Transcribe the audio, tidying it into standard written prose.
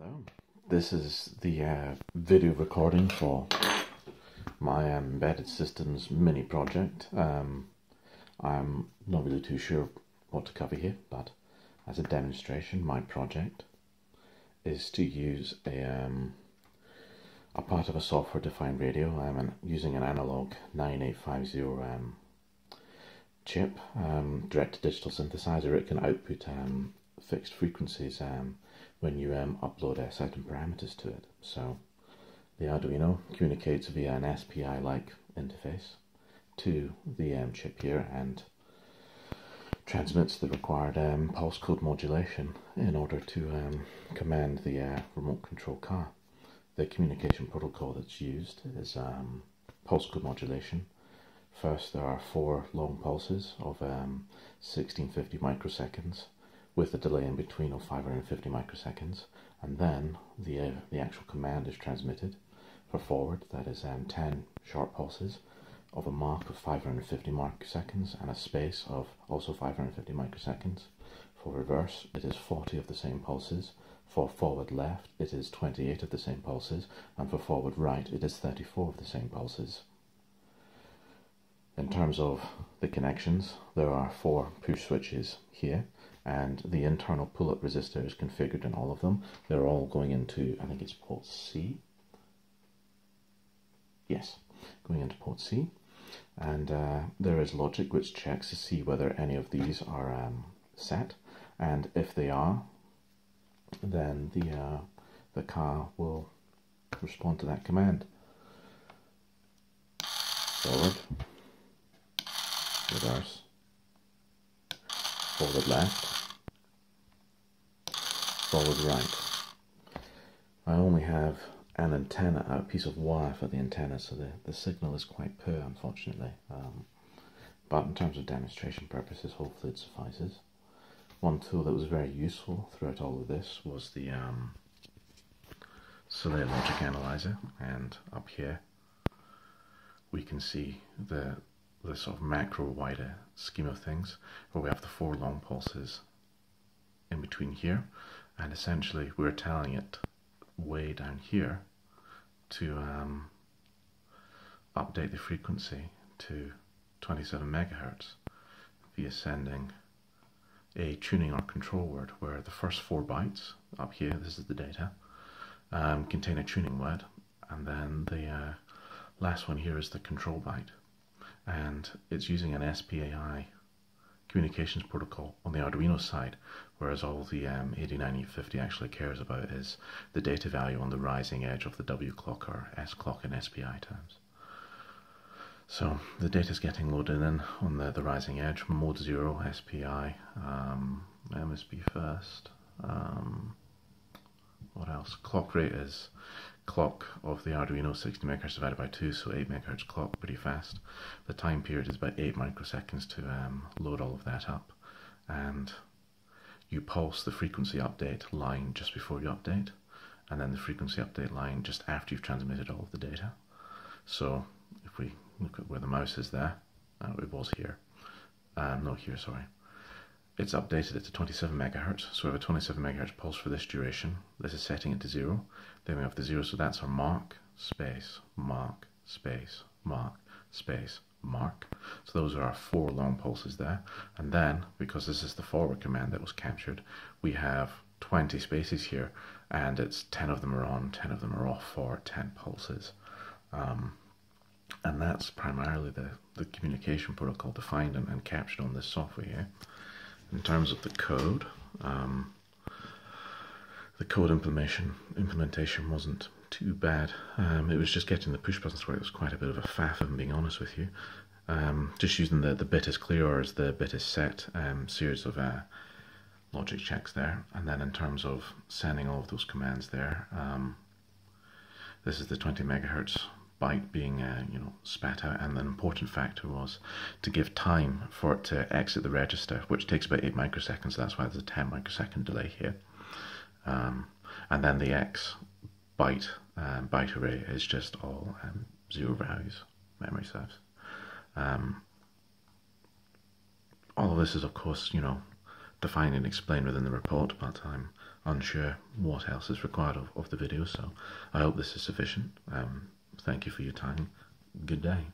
Hello, this is the video recording for my embedded systems mini project. I'm not really too sure what to cover here, but as a demonstration, my project is to use a part of a software-defined radio. I'm using an analog 9850 chip, direct-to-digital synthesizer. It can output fixed frequencies when you upload certain parameters to it. So the Arduino communicates via an SPI-like interface to the chip here and transmits the required pulse code modulation in order to command the remote control car. The communication protocol that's used is pulse code modulation. First, there are 4 long pulses of 1650 microseconds with a delay in between of 550 microseconds, and then the actual command is transmitted for forward. That is 10 short pulses of a mark of 550 microseconds and a space of also 550 microseconds. For reverse, it is 40 of the same pulses. For forward left, it is 28 of the same pulses, and for forward right, it is 34 of the same pulses. In terms of the connections, there are 4 push switches here, and the internal pull-up resistor is configured in all of them. They're all going into, I think it's port C. Yes, going into port C. And there is logic which checks to see whether any of these are set, and if they are, then the car will respond to that command. Forward, reverse, forward left, forward right. I only have an antenna, a piece of wire for the antenna, so the signal is quite poor, unfortunately. But in terms of demonstration purposes, hopefully it suffices. One tool that was very useful throughout all of this was the Soleil Logic Analyzer, and up here we can see the sort of macro wider scheme of things, where we have the 4 long pulses in between here, and essentially we're telling it way down here to update the frequency to 27 megahertz via sending a tuning or control word, where the first 4 bytes up here, this is the data, contain a tuning word, and then the last one here is the control byte. And it's using an SPI communications protocol on the Arduino side, whereas all the 89850 actually cares about is the data value on the rising edge of the W clock or S clock in SPI terms. So the data is getting loaded in on the rising edge. Mode 0 SPI, MSB first. What else? Clock rate is clock of the Arduino 60 MHz divided by 2, so 8 MHz clock, pretty fast. The time period is about 8 microseconds to load all of that up, and you pulse the frequency update line just before you update, and then the frequency update line just after you've transmitted all of the data. So if we look at where the mouse is there, it was here, not here, sorry. It's updated it to 27 megahertz, so we have a 27 megahertz pulse for this duration. This is setting it to 0. Then we have the 0, so that's our mark, space, mark, space, mark, space, mark. So those are our 4 long pulses there. And then, because this is the forward command that was captured, we have 20 spaces here, and it's 10 of them are on, 10 of them are off for 10 pulses. And that's primarily the communication protocol defined and captured on this software here. In terms of the code implementation wasn't too bad. It was just getting the push buttons to work. It was quite a bit of a faff, if I'm being honest with you. Just using the bit is clear or as the bit is set series of logic checks there. And then in terms of sending all of those commands there, this is the 20 megahertz byte being spat out, and the important factor was to give time for it to exit the register, which takes about 8 microseconds. So that's why there's a 10 microsecond delay here. And then the X byte array is just all 0 values, memory serves. All of this is, of course, defined and explained within the report, but I'm unsure what else is required of the video, so I hope this is sufficient. Thank you for your time. Good day.